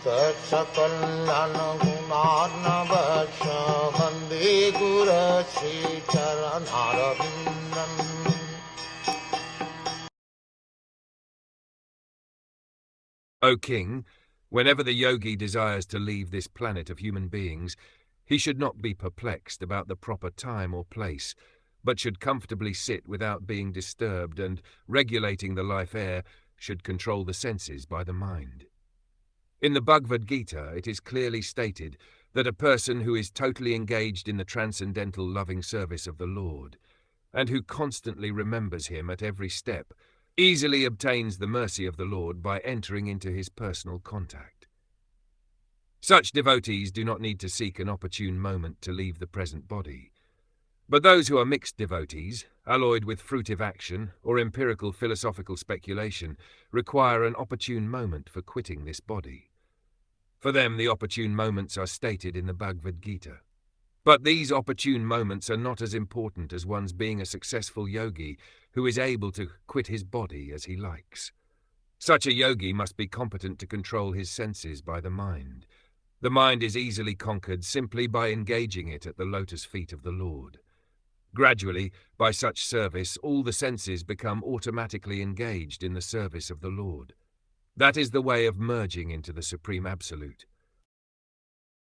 Sakal Gunarnavasha Vande Guru Sri Charanaravindan. O king, whenever the yogi desires to leave this planet of human beings, he should not be perplexed about the proper time or place, but should comfortably sit without being disturbed, and, regulating the life air, should control the senses by the mind. In the Bhagavad Gita, it is clearly stated that a person who is totally engaged in the transcendental loving service of the Lord, and who constantly remembers him at every step, easily obtains the mercy of the Lord by entering into his personal contact. Such devotees do not need to seek an opportune moment to leave the present body. But those who are mixed devotees, alloyed with fruitive action or empirical philosophical speculation, require an opportune moment for quitting this body. For them, the opportune moments are stated in the Bhagavad Gita. But these opportune moments are not as important as one's being a successful yogi who is able to quit his body as he likes. Such a yogi must be competent to control his senses by the mind. The mind is easily conquered simply by engaging it at the lotus feet of the Lord. Gradually, by such service, all the senses become automatically engaged in the service of the Lord. That is the way of merging into the Supreme Absolute.